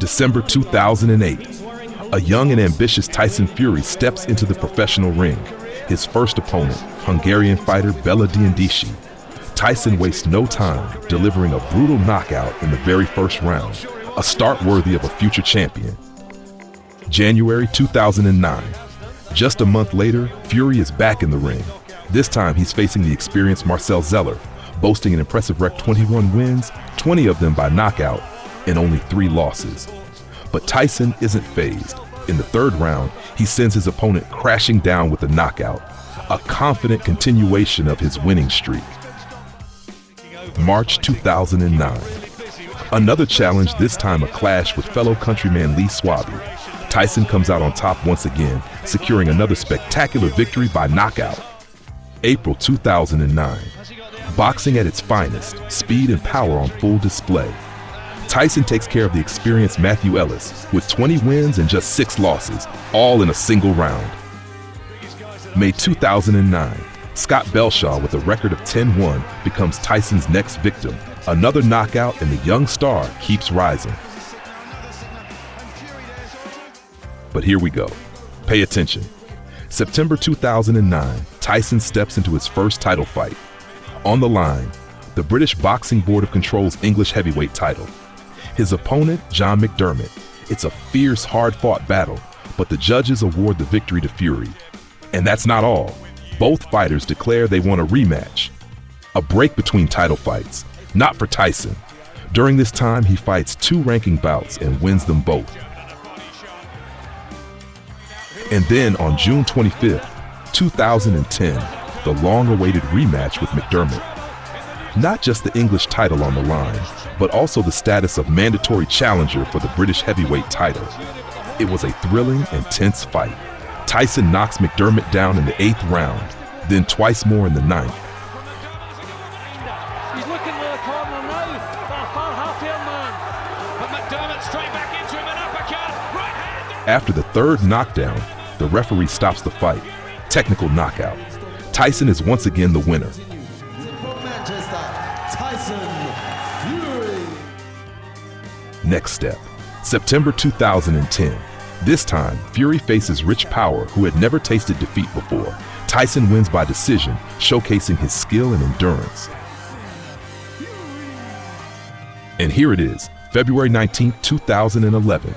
December 2008. A young and ambitious Tyson Fury steps into the professional ring. His first opponent, Hungarian fighter Bela Diandici. Tyson wastes no time, delivering a brutal knockout in the very first round, a start worthy of a future champion. January 2009. Just a month later, Fury is back in the ring. This time he's facing the experienced Marcel Zeller, boasting an impressive record: 21 wins, 20 of them by knockout, and only 3 losses. But Tyson isn't fazed. In the third round, he sends his opponent crashing down with a knockout, a confident continuation of his winning streak. March 2009. Another challenge, this time a clash with fellow countryman Lee Swaby. Tyson comes out on top once again, securing another spectacular victory by knockout. April 2009. Boxing at its finest, speed and power on full display. Tyson takes care of the experienced Matthew Ellis with 20 wins and just 6 losses, all in a single round. May 2009. Scott Belshaw, with a record of 10-1, becomes Tyson's next victim. Another knockout, and the young star keeps rising. But here we go. Pay attention. September 2009, Tyson steps into his first title fight. On the line, the British Boxing Board of Control's English heavyweight title. His opponent, John McDermott. It's a fierce, hard-fought battle, but the judges award the victory to Fury. And that's not all. Both fighters declare they want a rematch. A break between title fights. Not for Tyson. During this time, he fights 2 ranking bouts and wins them both. And then on June 25th, 2010, the long-awaited rematch with McDermott. Not just the English title on the line, but also the status of mandatory challenger for the British heavyweight title. It was a thrilling, intense fight. Tyson knocks McDermott down in the 8th round, then twice more in the 9th. He's looking to the corner now, for a far happier man. But McDermott straight back into him, an uppercut, right hand. After the 3rd knockdown, the referee stops the fight. Technical knockout. Tyson is once again the winner. Next step, September 2010. This time, Fury faces Rich Power, who had never tasted defeat before. Tyson wins by decision, showcasing his skill and endurance. And here it is, February 19, 2011.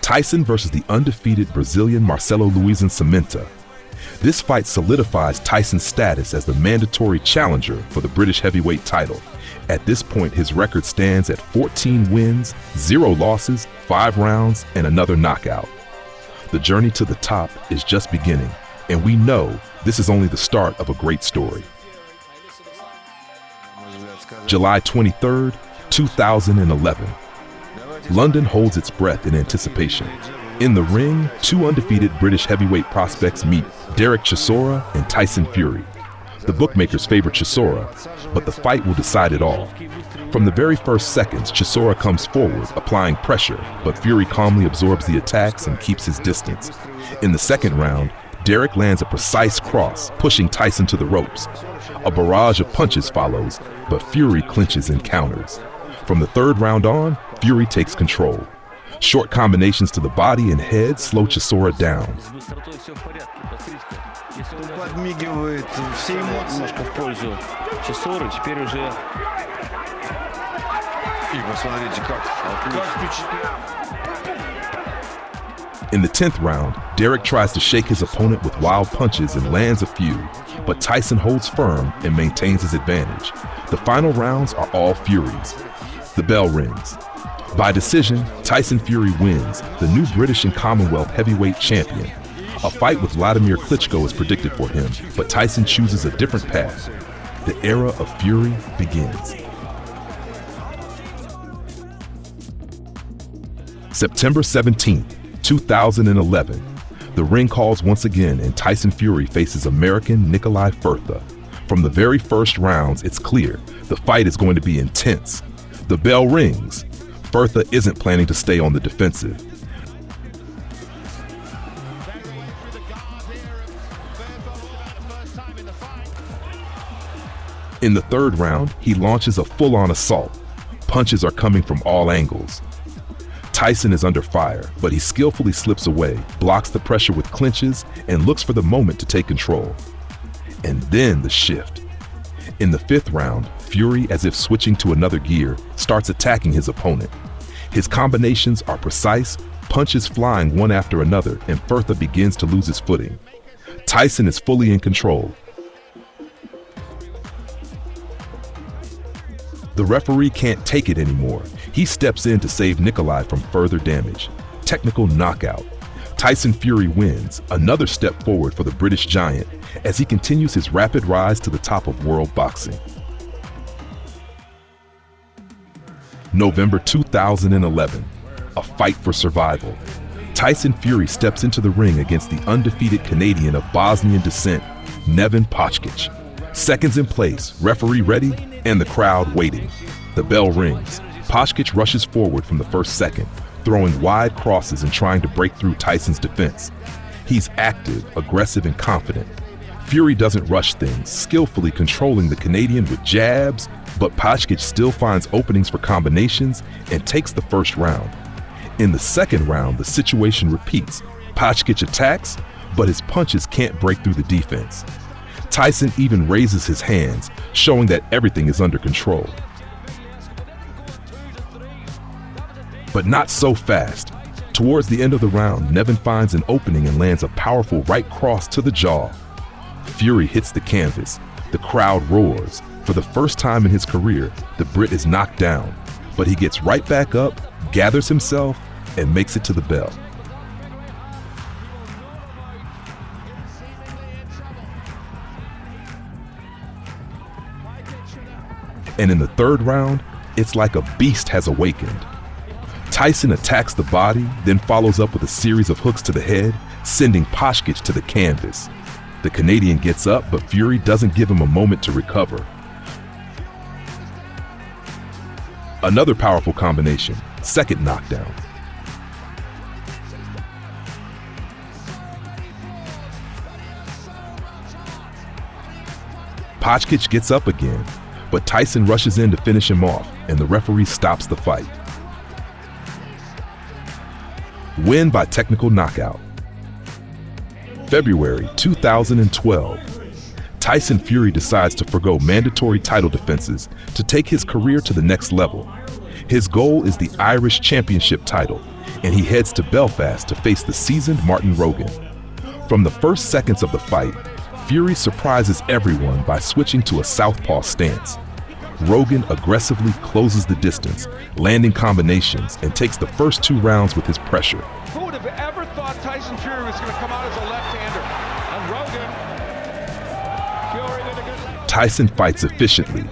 Tyson versus the undefeated Brazilian Marcelo Luiz Cimenta. This fight solidifies Tyson's status as the mandatory challenger for the British heavyweight title. At this point, his record stands at 14 wins, 0 losses, 5 rounds, and another knockout. The journey to the top is just beginning, and we know this is only the start of a great story. July 23rd, 2011. London holds its breath in anticipation. In the ring, 2 undefeated British heavyweight prospects meet, Dereck Chisora and Tyson Fury. The bookmakers favor Chisora, but the fight will decide it all. From the very first seconds, Chisora comes forward, applying pressure, but Fury calmly absorbs the attacks and keeps his distance. In the 2nd round, Dereck lands a precise cross, pushing Tyson to the ropes. A barrage of punches follows, but Fury clinches and counters. From the 3rd round on, Fury takes control. Short combinations to the body and head slow Chisora down. Подмигивает все эмоции немножко в пользу Чисоры. Теперь уже... И посмотрите, как In the 10th round, Dereck tries to shake his opponent with wild punches and lands a few, but Tyson holds firm and maintains his advantage. The final rounds are all Fury's. The bell rings. By decision, Tyson Fury wins, the new British and Commonwealth heavyweight champion. A fight with Wladimir Klitschko is predicted for him, but Tyson chooses a different path. The era of Fury begins. September 17, 2011. The ring calls once again, and Tyson Fury faces American Nicolai Firtha. From the very first rounds, it's clear the fight is going to be intense. The bell rings. Firtha isn't planning to stay on the defensive. In the 3rd round, he launches a full-on assault. Punches are coming from all angles. Tyson is under fire, but he skillfully slips away, blocks the pressure with clinches, and looks for the moment to take control. And then the shift. In the 5th round, Fury, as if switching to another gear, starts attacking his opponent. His combinations are precise, punches flying one after another, and Firtha begins to lose his footing. Tyson is fully in control. The referee can't take it anymore. He steps in to save Nicolai from further damage. Technical knockout. Tyson Fury wins, another step forward for the British giant as he continues his rapid rise to the top of world boxing. November 2011, a fight for survival. Tyson Fury steps into the ring against the undefeated Canadian of Bosnian descent, Neven Pajkic. Seconds in place, referee ready, and the crowd waiting. The bell rings. Pajkic rushes forward from the first second, throwing wide crosses and trying to break through Tyson's defense. He's active, aggressive, and confident. Fury doesn't rush things, skillfully controlling the Canadian with jabs, but Pajkic still finds openings for combinations and takes the first round. In the second round, the situation repeats. Pajkic attacks, but his punches can't break through the defense. Tyson even raises his hands, showing that everything is under control. But not so fast. Towards the end of the round, Neven finds an opening and lands a powerful right cross to the jaw. Fury hits the canvas. The crowd roars. For the first time in his career, the Brit is knocked down, but he gets right back up, gathers himself, and makes it to the bell. And in the 3rd round, it's like a beast has awakened. Tyson attacks the body, then follows up with a series of hooks to the head, sending Pajkic to the canvas. The Canadian gets up, but Fury doesn't give him a moment to recover. Another powerful combination, 2nd knockdown. Pajkic gets up again, but Tyson rushes in to finish him off, and the referee stops the fight. Win by technical knockout. February 2012. Tyson Fury decides to forgo mandatory title defenses to take his career to the next level. His goal is the Irish Championship title, and he heads to Belfast to face the seasoned Martin Rogan. From the first seconds of the fight, Fury surprises everyone by switching to a southpaw stance. Rogan aggressively closes the distance, landing combinations, and takes the first 2 rounds with his pressure. Who would have ever thought Tyson Fury was going to come out as a left-hander? And Rogan, Fury with a good left. Tyson fights efficiently,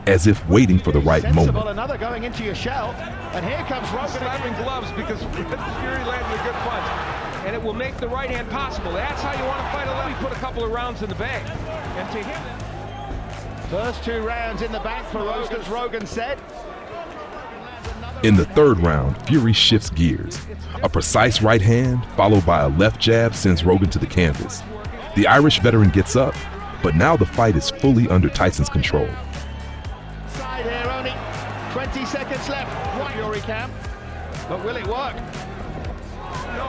as if waiting for the right moment. Another going into your shell, and here comes Rogan Slapping gloves because Fury landed a good punch. And it will make the right hand possible. That's how you want to fight a left. Put a couple of rounds in the bank. And to him, first 2 rounds in the bank for Rogan, as Rogan said. In the 3rd round, Fury shifts gears. A precise right hand, followed by a left jab, sends Rogan to the canvas. The Irish veteran gets up, but now the fight is fully under Tyson's control. Side here, only 20 seconds left. What Fury camp, but will it work?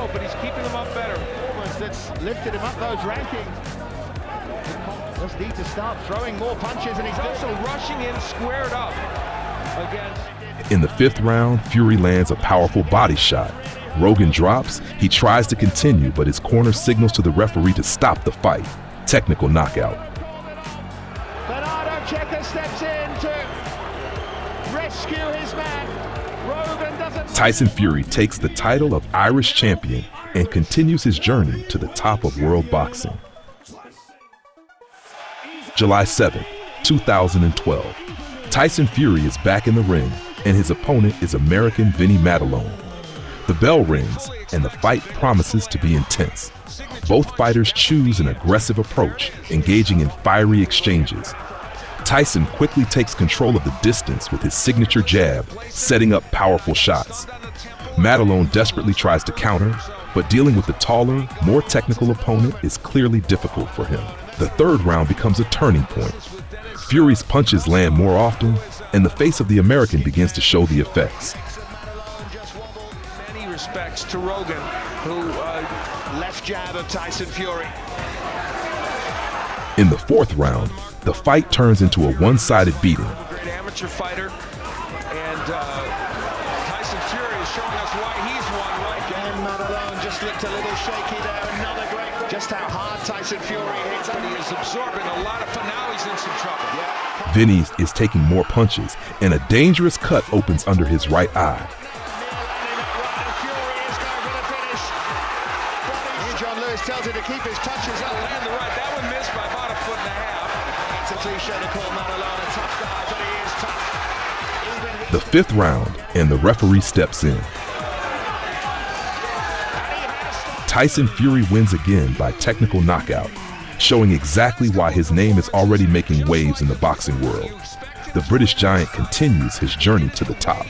no, but he's keeping him up better. Performance that's lifted him up those rankings. Just need to start throwing more punches, and he's also rushing in squared up against. In the 5th round, Fury lands a powerful body shot. Rogan drops. He tries to continue, but his corner signals to the referee to stop the fight. Technical knockout. Bernardo Checker steps in to rescue his man. Rogan doesn't. Tyson Fury takes the title of Irish champion and continues his journey to the top of world boxing. July 7th, 2012. Tyson Fury is back in the ring, and his opponent is American Vinny Maddalone. The bell rings, and the fight promises to be intense. Both fighters choose an aggressive approach, engaging in fiery exchanges. Tyson quickly takes control of the distance with his signature jab, setting up powerful shots. Maddalone desperately tries to counter, but dealing with the taller, more technical opponent is clearly difficult for him. The 3rd round becomes a turning point. Fury's punches land more often, and the face of the American begins to show the effects. respects to Rogan, who Left jab of Tyson Fury. In the fourth round, the fight turns into a one-sided beating. great amateur fighter, and Tyson Fury is showing us why he's won right. Again, Maddalone just looked a little shaky there. Another great. Just how hard Tyson Fury hits. But he is absorbing a lot of now he's in some trouble. Yeah. Vinny is taking more punches, and a dangerous cut opens under his right eye. John Lewis tells him to keep his punches up. And the right, that one missed by about 1.5 feet. It's a cliche to call Maddalone a tough guy, but he is tough. The fifth round, and the referee steps in. Tyson Fury wins again by technical knockout, showing exactly why his name is already making waves in the boxing world. The British Giant continues his journey to the top.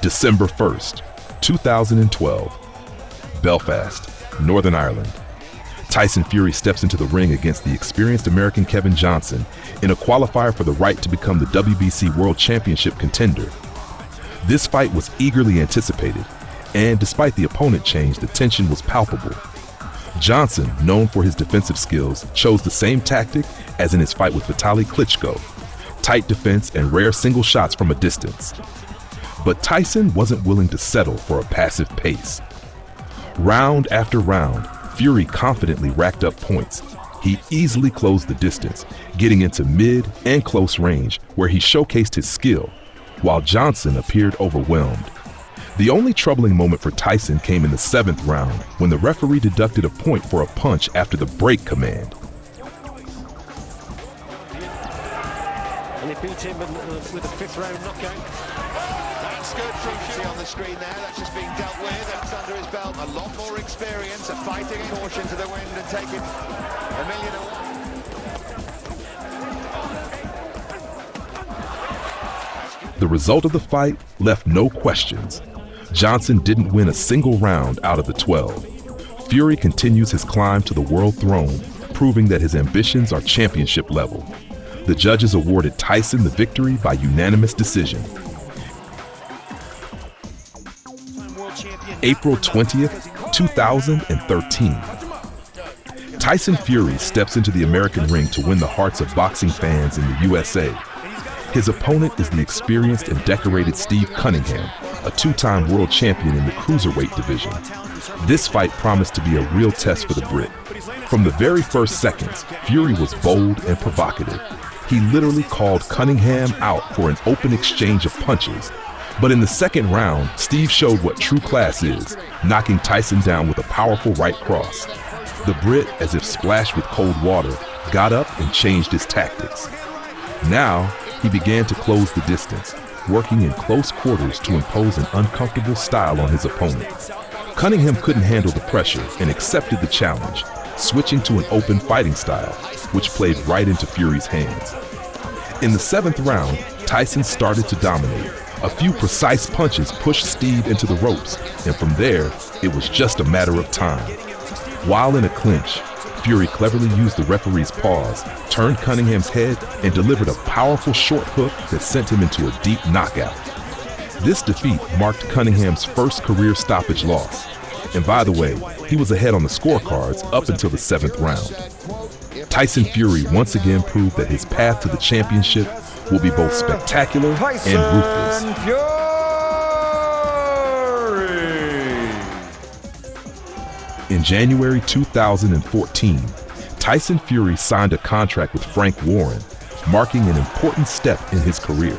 December 1st, 2012. Belfast, Northern Ireland. Tyson Fury steps into the ring against the experienced American Kevin Johnson in a qualifier for the right to become the WBC World Championship contender. This fight was eagerly anticipated, and despite the opponent change, the tension was palpable. Johnson, known for his defensive skills, chose the same tactic as in his fight with Wladimir Klitschko: tight defense and rare single shots from a distance. But Tyson wasn't willing to settle for a passive pace. Round after round, Fury confidently racked up points. He easily closed the distance, getting into mid and close range where he showcased his skill, while Johnson appeared overwhelmed. The only troubling moment for Tyson came in the seventh round when the referee deducted a point for a punch after the break command. And they beat him with a fifth round knockout. That's good from Fury on the screen there. That's just being dealt with. That's under his belt. A lot more experience, a fighting caution to the wind and taking a million and one. The result of the fight left no questions. Johnson didn't win a single round out of the 12. Fury continues his climb to the world throne, proving that his ambitions are championship level. The judges awarded Tyson the victory by unanimous decision. April 20th, 2013. Tyson Fury steps into the American ring to win the hearts of boxing fans in the USA. His opponent is the experienced and decorated Steve Cunningham, a two-time world champion in the cruiserweight division. This fight promised to be a real test for the Brit. From the very first seconds, Fury was bold and provocative. He literally called Cunningham out for an open exchange of punches. But in the second round, Steve showed what true class is, knocking Tyson down with a powerful right cross. The Brit, as if splashed with cold water, got up and changed his tactics. Now, he began to close the distance, working in close quarters to impose an uncomfortable style on his opponent. Cunningham couldn't handle the pressure and accepted the challenge, switching to an open fighting style, which played right into Fury's hands. In the seventh round, Tyson started to dominate. A few precise punches pushed Steve into the ropes, and from there, it was just a matter of time. While in a clinch, Fury cleverly used the referee's pause, turned Cunningham's head, and delivered a powerful short hook that sent him into a deep knockout. This defeat marked Cunningham's first career stoppage loss. And by the way, he was ahead on the scorecards up until the seventh round. Tyson Fury once again proved that his path to the championship will be both spectacular and ruthless. In January 2014, Tyson Fury signed a contract with Frank Warren, marking an important step in his career.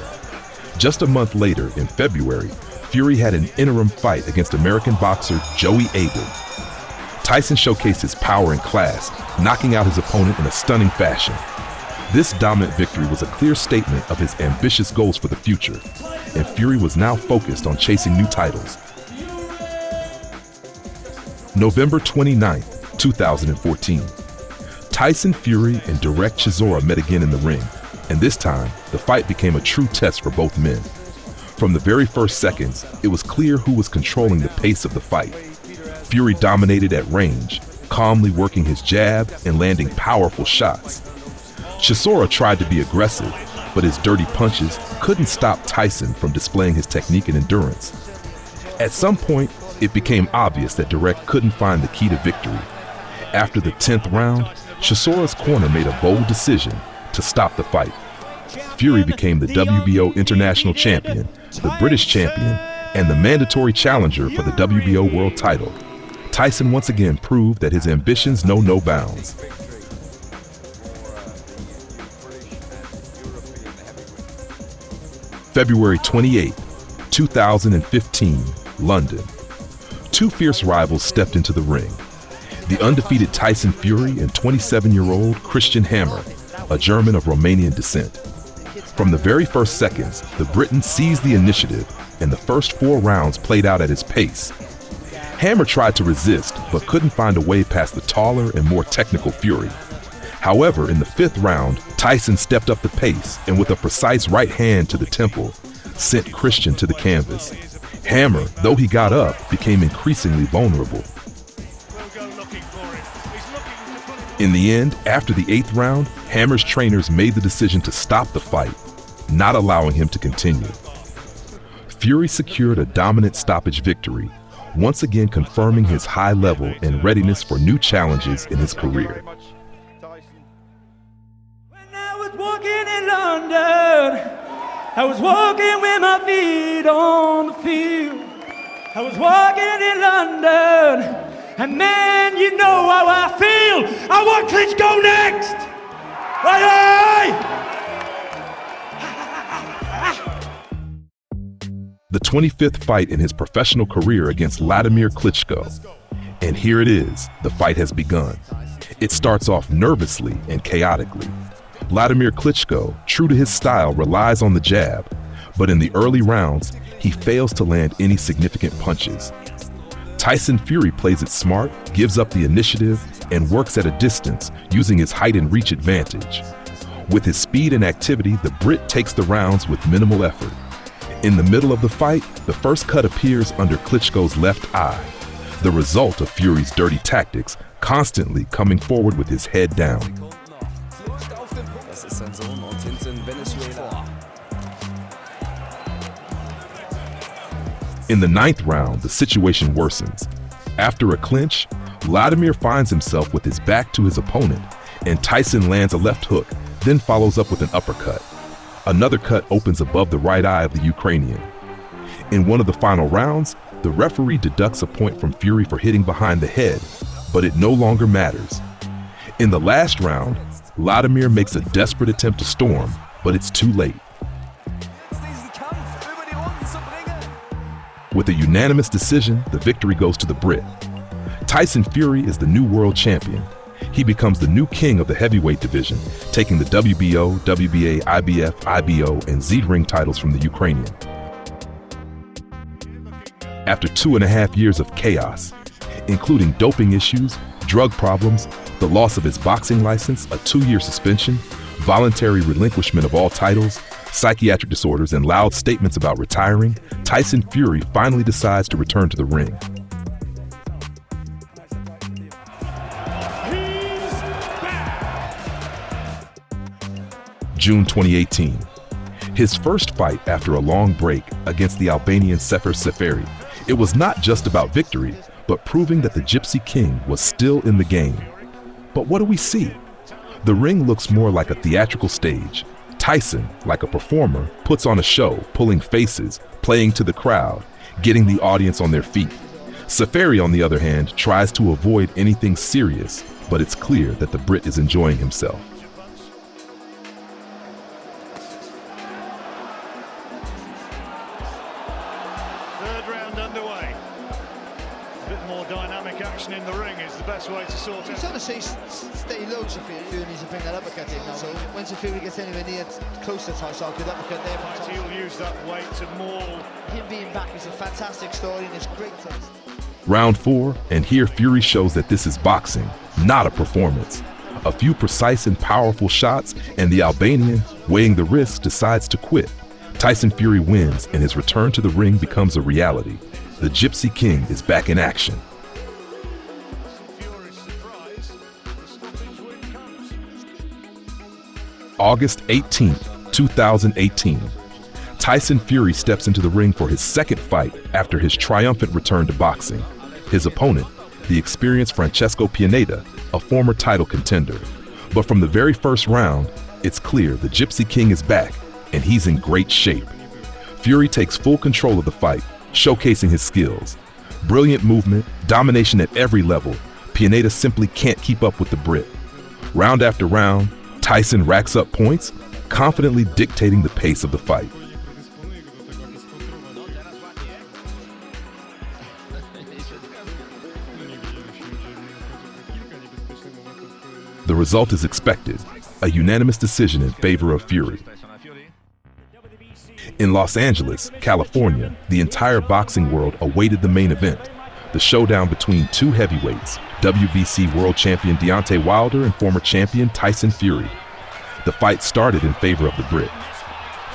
Just a month later, in February, Fury had an interim fight against American boxer Joey Abell. Tyson showcased his power and class, knocking out his opponent in a stunning fashion. This dominant victory was a clear statement of his ambitious goals for the future, and Fury was now focused on chasing new titles. November 29, 2014. Tyson Fury and Dereck Chisora met again in the ring, and this time, the fight became a true test for both men. From the very first seconds, it was clear who was controlling the pace of the fight. Fury dominated at range, calmly working his jab and landing powerful shots. Chisora tried to be aggressive, but his dirty punches couldn't stop Tyson from displaying his technique and endurance. At some point, it became obvious that Dereck couldn't find the key to victory. After the 10th round, Chisora's corner made a bold decision to stop the fight. Fury became the WBO International Champion, the British Champion, and the mandatory challenger for the WBO World title. Tyson once again proved that his ambitions know no bounds. February 28, 2015, London. Two fierce rivals stepped into the ring. The undefeated Tyson Fury and 27-year-old Christian Hammer, a German of Romanian descent. From the very first seconds, the Briton seized the initiative, and the first 4 rounds played out at his pace. Hammer tried to resist, but couldn't find a way past the taller and more technical Fury. However, in the 5th round, Tyson stepped up the pace and with a precise right hand to the temple, sent Christian to the canvas. Hammer, though he got up, became increasingly vulnerable. In the end, after the 8th round, Hammer's trainers made the decision to stop the fight, not allowing him to continue. Fury secured a dominant stoppage victory, once again confirming his high level and readiness for new challenges in his career. When I was walking in London, I was walking with my feet on the field. I was walking in London, and man, you know how I feel. I want Klitschko next! Aye, The 25th fight in his professional career against Wladimir Klitschko. And here it is, the fight has begun. It starts off nervously and chaotically. Wladimir Klitschko, true to his style, relies on the jab, but in the early rounds, he fails to land any significant punches. Tyson Fury plays it smart, gives up the initiative, and works at a distance using his height and reach advantage. With his speed and activity, the Brit takes the rounds with minimal effort. In the middle of the fight, the first cut appears under Klitschko's left eye, the result of Fury's dirty tactics, constantly coming forward with his head down. In the 9th round, the situation worsens. After a clinch, Wladimir finds himself with his back to his opponent, and Tyson lands a left hook, then follows up with an uppercut. Another cut opens above the right eye of the Ukrainian. In one of the final rounds, the referee deducts a point from Fury for hitting behind the head, but it no longer matters. In the last round, Wladimir makes a desperate attempt to storm, but it's too late. With a unanimous decision, the victory goes to the Brit. Tyson Fury is the new world champion. He becomes the new king of the heavyweight division, taking the WBO, WBA, IBF, IBO, and Z-Ring titles from the Ukrainian. After 2.5 years of chaos, including doping issues, drug problems, the loss of his boxing license, a 2-year suspension, voluntary relinquishment of all titles, psychiatric disorders, and loud statements about retiring, Tyson Fury finally decides to return to the ring. June 2018. His first fight after a long break against the Albanian Sefer Seferi. It was not just about victory, but proving that the Gypsy King was still in the game. But what do we see? The ring looks more like a theatrical stage. Tyson, like a performer, puts on a show, pulling faces, playing to the crowd, getting the audience on their feet. Seferi, on the other hand, tries to avoid anything serious, but it's clear that the Brit is enjoying himself. In the ring is the best way to sort it. He's trying to stay low, Seferi, and needs to bring that uppercut in now. So when Seferi gets anywhere near close to Tyson, good uppercut there. He'll use that weight to maul. Him being back is a fantastic story and it's great taste. Round 4, and here Fury shows that this is boxing, not a performance. A few precise and powerful shots, and the Albanian, weighing the risks, decides to quit. Tyson Fury wins, and his return to the ring becomes a reality. The Gypsy King is back in action. August 18th, 2018. Tyson Fury steps into the ring for his second fight after his triumphant return to boxing. His opponent, the experienced Francesco Pianeta, a former title contender. But from the very first round, it's clear the Gypsy King is back, and he's in great shape. Fury takes full control of the fight, showcasing his skills. Brilliant movement, domination at every level. Pianeta simply can't keep up with the Brit. Round after round, Tyson racks up points, confidently dictating the pace of the fight. The result is expected, a unanimous decision in favor of Fury. In Los Angeles, California, the entire boxing world awaited the main event, the showdown between two heavyweights, WBC world champion Deontay Wilder and former champion Tyson Fury. The fight started in favor of the Brit.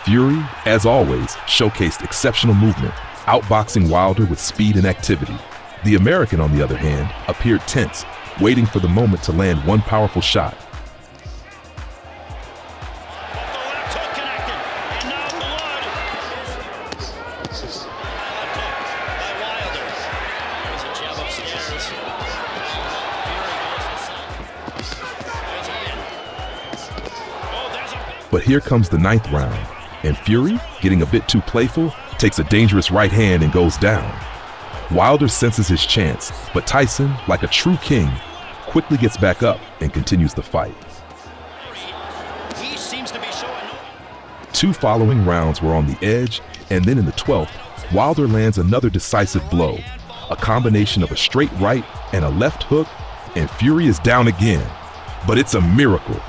Fury, as always, showcased exceptional movement, outboxing Wilder with speed and activity. The American, on the other hand, appeared tense, waiting for the moment to land one powerful shot. But here comes the ninth round, and Fury, getting a bit too playful, takes a dangerous right hand and goes down. Wilder senses his chance, but Tyson, like a true king, quickly gets back up and continues the fight. Two following rounds were on the edge, and then in the 12th, Wilder lands another decisive blow, a combination of a straight right and a left hook, and Fury is down again. But it's a miracle.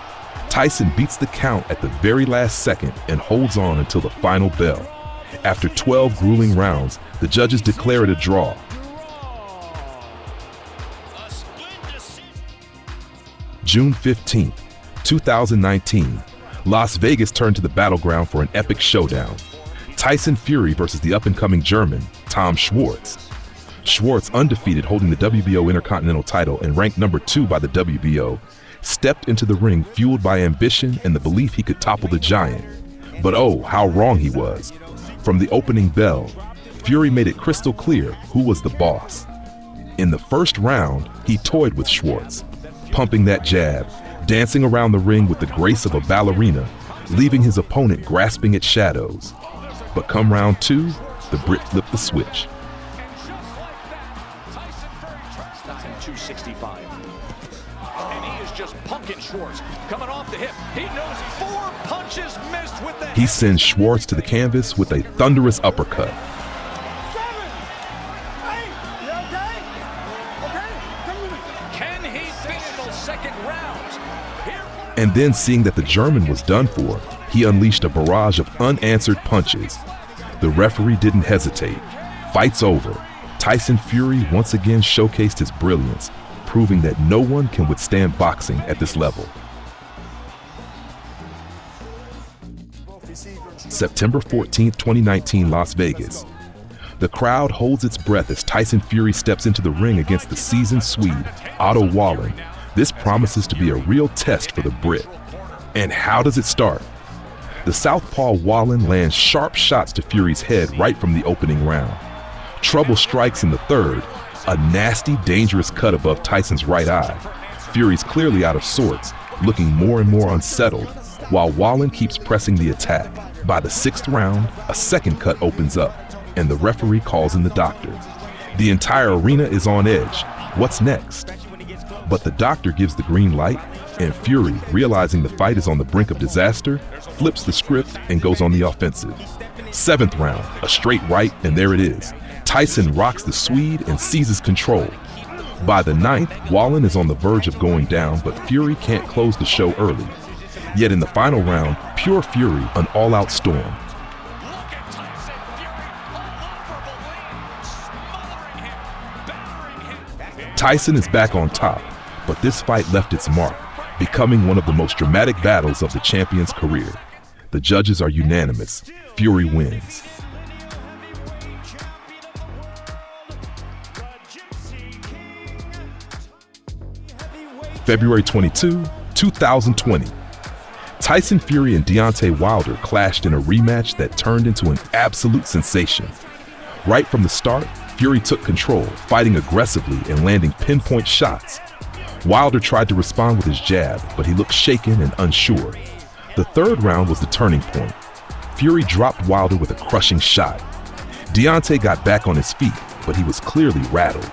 Tyson beats the count at the very last second and holds on until the final bell. After 12 grueling rounds, the judges declare it a draw. June 15th, 2019, Las Vegas turned to the battleground for an epic showdown. Tyson Fury versus the up-and-coming German, Tom Schwarz. Schwarz, undefeated, holding the WBO Intercontinental title and ranked number 2 by the WBO, stepped into the ring fueled by ambition and the belief he could topple the giant. But oh, how wrong he was. From the opening bell, Fury made it crystal clear who was the boss. In the first round, he toyed with Schwarz, pumping that jab, dancing around the ring with the grace of a ballerina, leaving his opponent grasping at shadows. But come round 2, the Brit flipped the switch. 265. And he is just punking Schwarz. Coming off the hip. He knows 4 punches missed with the He sends Schwarz to the canvas with a thunderous uppercut. 7, 8. You okay? Okay? Can he finish those second rounds? And then, seeing that the German was done for, he unleashed a barrage of unanswered punches. The referee didn't hesitate. Fight's over. Tyson Fury once again showcased his brilliance, proving that no one can withstand boxing at this level. September 14, 2019, Las Vegas. The crowd holds its breath as Tyson Fury steps into the ring against the seasoned Swede, Otto Wallin. This promises to be a real test for the Brit. And how does it start? The southpaw Wallin lands sharp shots to Fury's head right from the opening round. Trouble strikes in the third, a nasty, dangerous cut above Tyson's right eye. Fury's clearly out of sorts, looking more and more unsettled, while Wallin keeps pressing the attack. By the 6th round, a second cut opens up, and the referee calls in the doctor. The entire arena is on edge. What's next? But the doctor gives the green light, and Fury, realizing the fight is on the brink of disaster, flips the script and goes on the offensive. 7th round, a straight right, and there it is. Tyson rocks the Swede and seizes control. By the 9th, Wallin is on the verge of going down, but Fury can't close the show early. Yet in the final round, pure fury, an all-out storm. Tyson is back on top, but this fight left its mark, becoming one of the most dramatic battles of the champion's career. The judges are unanimous. Fury wins. February 22, 2020. Tyson Fury and Deontay Wilder clashed in a rematch that turned into an absolute sensation. Right from the start, Fury took control, fighting aggressively and landing pinpoint shots. Wilder tried to respond with his jab, but he looked shaken and unsure. The third round was the turning point. Fury dropped Wilder with a crushing shot. Deontay got back on his feet, but he was clearly rattled.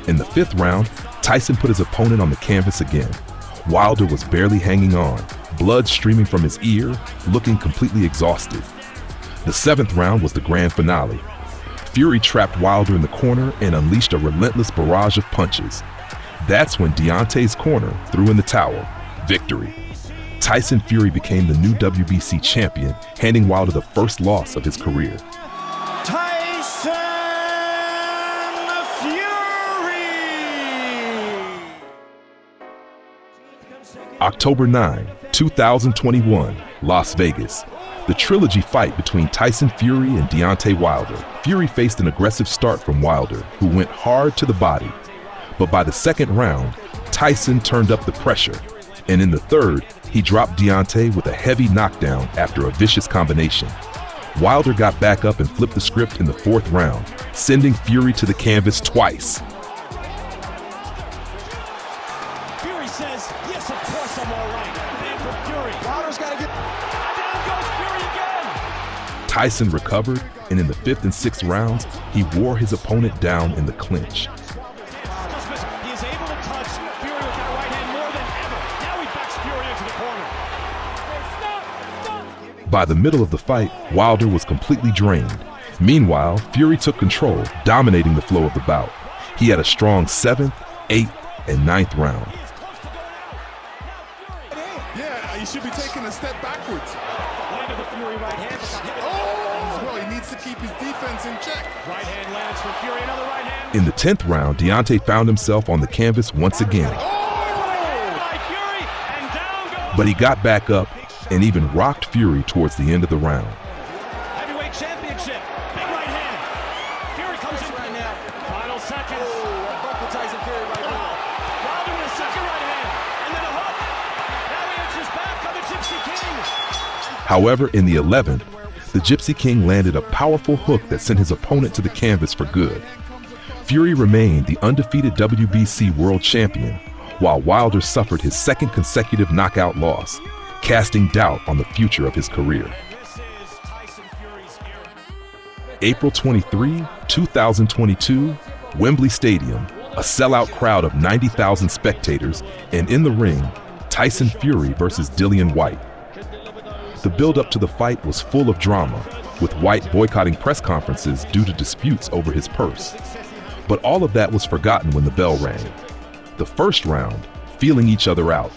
In the fifth round, Tyson put his opponent on the canvas again. Wilder was barely hanging on, blood streaming from his ear, looking completely exhausted. The seventh round was the grand finale. Fury trapped Wilder in the corner and unleashed a relentless barrage of punches. That's when Deontay's corner threw in the towel. Victory. Tyson Fury became the new WBC champion, handing Wilder the first loss of his career. Tyson Fury! October 9, 2021, Las Vegas. The trilogy fight between Tyson Fury and Deontay Wilder. Fury faced an aggressive start from Wilder, who went hard to the body. But by the second round, Tyson turned up the pressure. And in the third, he dropped Deontay with a heavy knockdown after a vicious combination. Wilder got back up and flipped the script in the fourth round, sending Fury to the canvas twice. Fury says, yes, of course I'm all right. And for Fury, Wilder's got to get... Down goes Fury again! Tyson recovered, and in the fifth and sixth rounds, he wore his opponent down in the clinch. He is able to touch Fury with that right hand more than ever. Now he backs Fury into the corner. Stop! By the middle of the fight, Wilder was completely drained. Meanwhile, Fury took control, dominating the flow of the bout. He had a strong 7th, 8th, and 9th round. Yeah, he should be taking a step backwards. Landed the Fury right hand. Oh! Well, he needs to keep his defense in check. Right hand lands from Fury, another right hand. In the 10th round, Deontay found himself on the canvas once again. But he got back up and even rocked Fury towards the end of the round. Heavyweight championship. Big right hand. Fury comes in right now. Final seconds. Tyson Fury right now. Wilder with a second right hand. And then a hook. Now he answers back on the Gypsy King. However, in the 11th, the Gypsy King landed a powerful hook that sent his opponent to the canvas for good. Fury remained the undefeated WBC world champion, while Wilder suffered his second consecutive knockout loss, casting doubt on the future of his career. April 23, 2022, Wembley Stadium, a sellout crowd of 90,000 spectators, and in the ring, Tyson Fury versus Dillian Whyte. The build-up to the fight was full of drama, with Whyte boycotting press conferences due to disputes over his purse. But all of that was forgotten when the bell rang. The first round, feeling each other out.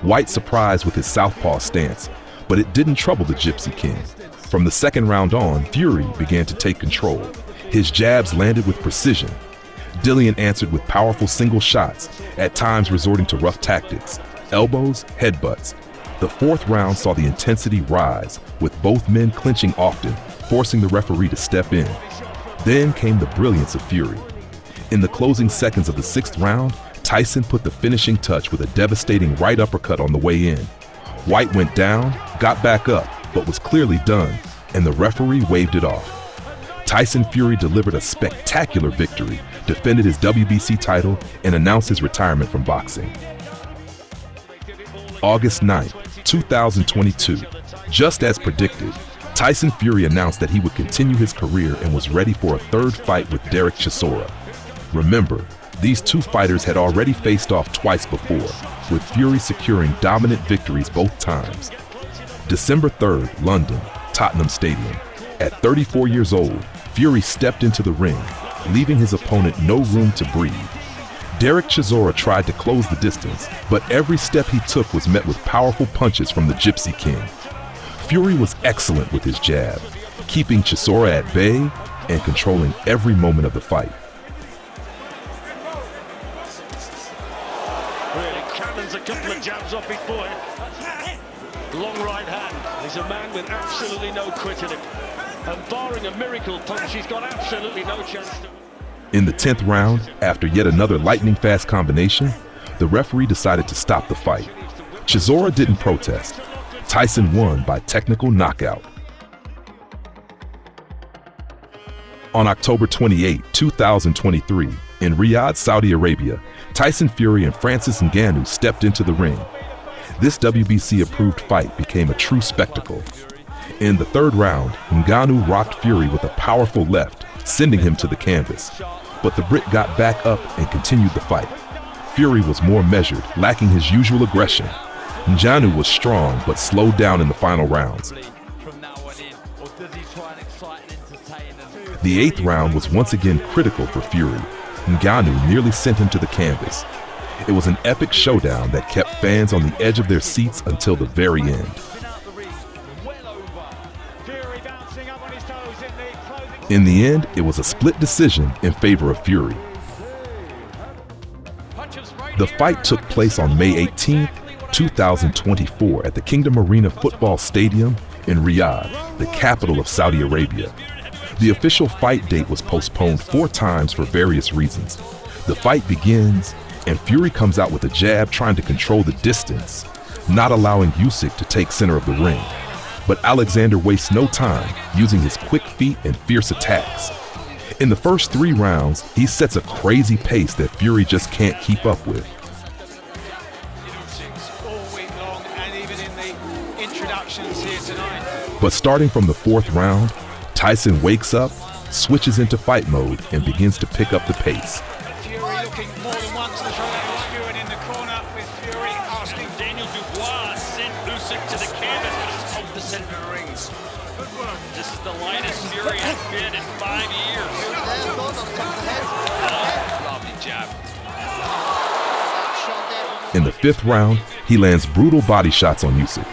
Whyte surprised with his southpaw stance, but it didn't trouble the Gypsy King. From the second round on, Fury began to take control. His jabs landed with precision. Dillian answered with powerful single shots, at times resorting to rough tactics, elbows, headbutts. The fourth round saw the intensity rise, with both men clinching often, forcing the referee to step in. Then came the brilliance of Fury. In the closing seconds of the sixth round, Tyson put the finishing touch with a devastating right uppercut on the way in. Whyte went down, got back up, but was clearly done, and the referee waved it off. Tyson Fury delivered a spectacular victory, defended his WBC title, and announced his retirement from boxing. August 9, 2022. Just as predicted, Tyson Fury announced that he would continue his career and was ready for a third fight with Dereck Chisora. Remember, these two fighters had already faced off twice before, with Fury securing dominant victories both times. December 3rd, London, Tottenham Stadium. At 34 years old, Fury stepped into the ring, leaving his opponent no room to breathe. Dereck Chisora tried to close the distance, but every step he took was met with powerful punches from the Gypsy King. Fury was excellent with his jab, keeping Chisora at bay and controlling every moment of the fight. Really cannons a couple of jabs off his foot. Long right hand. He's a man with absolutely no quit in him. And barring a miracle punch, he's got absolutely no chance to... In the 10th round, after yet another lightning-fast combination, the referee decided to stop the fight. Chisora didn't protest. Tyson won by technical knockout. On October 28, 2023, in Riyadh, Saudi Arabia, Tyson Fury and Francis Ngannou stepped into the ring. This WBC-approved fight became a true spectacle. In the 3rd round, Ngannou rocked Fury with a powerful left, sending him to the canvas. But the Brit got back up and continued the fight. Fury was more measured, lacking his usual aggression. Ngannou was strong but slowed down in the final rounds. The 8th round was once again critical for Fury. Ngannou nearly sent him to the canvas. It was an epic showdown that kept fans on the edge of their seats until the very end. In the end, it was a split decision in favor of Fury. The fight took place on May 18, 2024 at the Kingdom Arena Football Stadium in Riyadh, the capital of Saudi Arabia. The official fight date was postponed 4 times for various reasons. The fight begins, and Fury comes out with a jab trying to control the distance, not allowing Usyk to take center of the ring. But Oleksandr wastes no time, using his quick feet and fierce attacks. In the first 3 rounds, he sets a crazy pace that Fury just can't keep up with. But starting from the 4th round, Tyson wakes up, switches into fight mode, and begins to pick up the pace. Fury looking more than once to try and rescue it in the corner with Fury asking Daniel Dubois sent Usyk to the canvas, but it's off the center of the rings. Good work. This is the lightest Fury has been in 5 years. Lovely jab. In the 5th round, he lands brutal body shots on Usyk.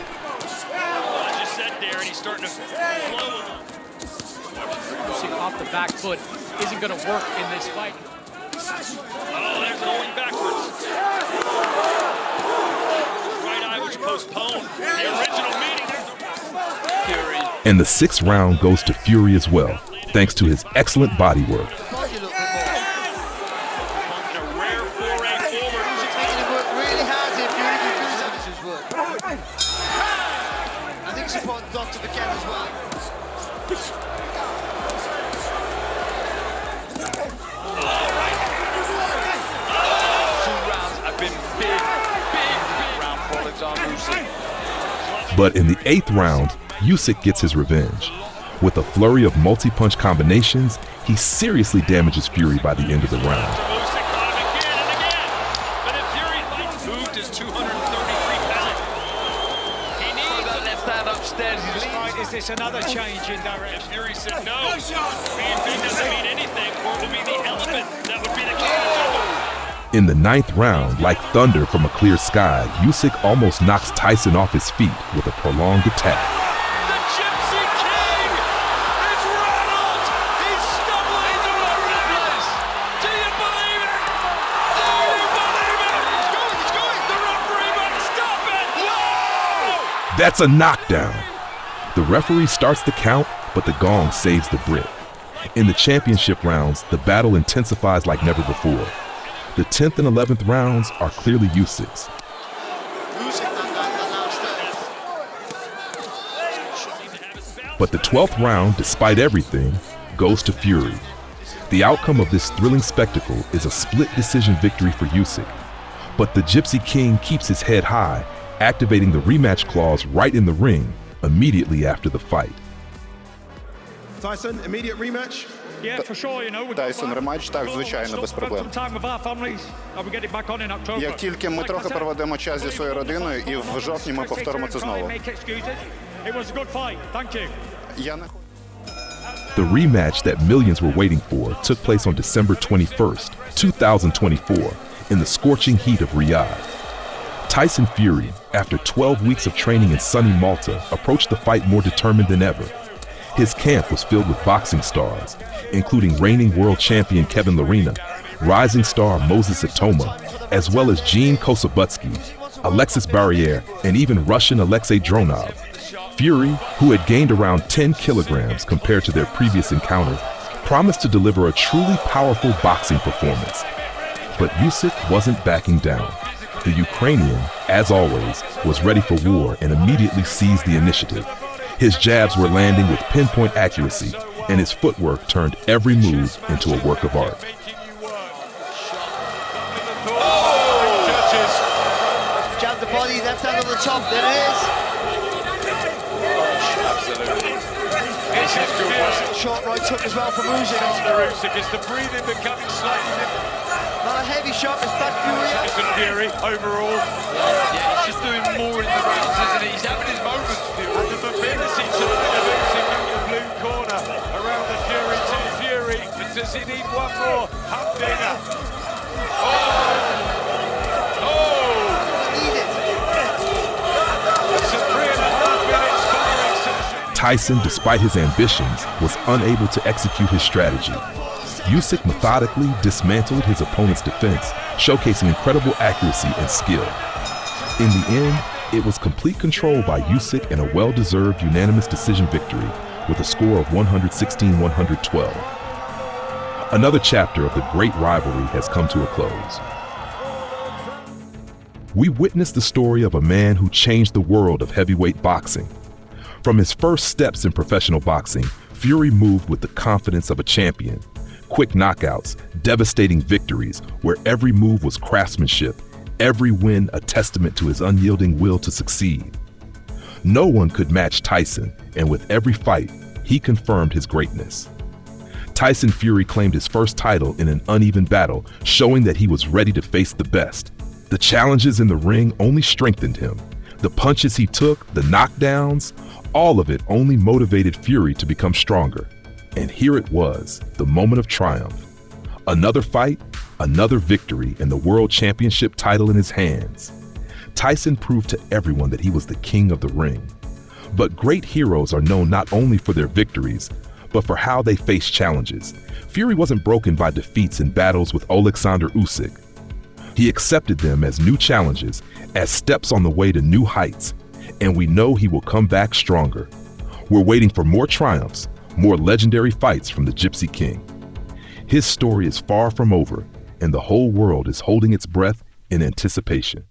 Back foot isn't going to work in this fight. Oh, there's going backwards. Right eye was postponed. The original meeting. Fury. And the 6th round goes to Fury as well, thanks to his excellent body work. I think it's important not to forget as well. But in the 8th round, Usyk gets his revenge. With a flurry of multi-punch combinations, he seriously damages Fury by the end of the round. Usyk caught him again and again. But if Fury moved his 233 pounds, he needs that left hand upstairs. Is this another change in direction? Fury said no. BMP doesn't mean anything, or it will be the element that would be the key. In the 9th round, like thunder from a clear sky, Usyk almost knocks Tyson off his feet with a prolonged attack. The Gypsy King is rattled! He's stumbling into the place! Do you believe it? Do you believe it? He's going! The referee might stop it! Whoa! That's a knockdown. The referee starts the count, but the gong saves the Brit. In the championship rounds, the battle intensifies like never before. The 10th and 11th rounds are clearly Usyk's. But the 12th round, despite everything, goes to Fury. The outcome of this thrilling spectacle is a split decision victory for Usyk. But the Gypsy King keeps his head high, activating the rematch clause right in the ring immediately after the fight. Tyson, immediate rematch? Тайсон рематч, так, звичайно, без проблем. Як тільки ми трохи проведемо час зі своєю родиною, і в жовтні ми повторимо це знову. The rematch that millions were waiting for took place on December 21st, 2024, in the scorching heat of Riyadh. Tyson Fury, after 12 weeks of training in sunny Malta, approached the fight more determined than ever. His camp was filled with boxing stars, including reigning world champion Kevin Lerena, rising star Moses Atoma, as well as Gene Kosabutsky, Alexis Barriere, and even Russian Alexei Dronov. Fury, who had gained around 10 kilograms compared to their previous encounter, promised to deliver a truly powerful boxing performance. But Usyk wasn't backing down. The Ukrainian, as always, was ready for war and immediately seized the initiative. His jabs were landing with pinpoint accuracy, and his footwork turned every move into a work of art. Jab the body, left hand on the top, there it is. Short right hook as well from Usyk. Is the breathing becoming slightly different? Not a heavy shot, it's back Fury. Overall. Yeah, he's just doing more in the rounds, isn't he? He's having his moments, Fury. And the mobility tonight of Usyk in the blue corner around the Fury to Fury. Does he need one more? Humdinger. It's a 3.5-minute sparring session. Tyson, despite his ambitions, was unable to execute his strategy. Usyk methodically dismantled his opponent's defense, showcasing incredible accuracy and skill. In the end, it was complete control by Usyk and a well-deserved unanimous decision victory with a score of 116-112. Another chapter of the great rivalry has come to a close. We witnessed the story of a man who changed the world of heavyweight boxing. From his first steps in professional boxing, Fury moved with the confidence of a champion. Quick knockouts, devastating victories, where every move was craftsmanship, every win a testament to his unyielding will to succeed. No one could match Tyson, and with every fight, he confirmed his greatness. Tyson Fury claimed his first title in an uneven battle, showing that he was ready to face the best. The challenges in the ring only strengthened him. The punches he took, the knockdowns, all of it only motivated Fury to become stronger. And here it was, the moment of triumph. Another fight, another victory, and the world championship title in his hands. Tyson proved to everyone that he was the king of the ring. But great heroes are known not only for their victories, but for how they face challenges. Fury wasn't broken by defeats in battles with Oleksandr Usyk. He accepted them as new challenges, as steps on the way to new heights, and we know he will come back stronger. We're waiting for more triumphs, more legendary fights from the Gypsy King. His story is far from over, and the whole world is holding its breath in anticipation.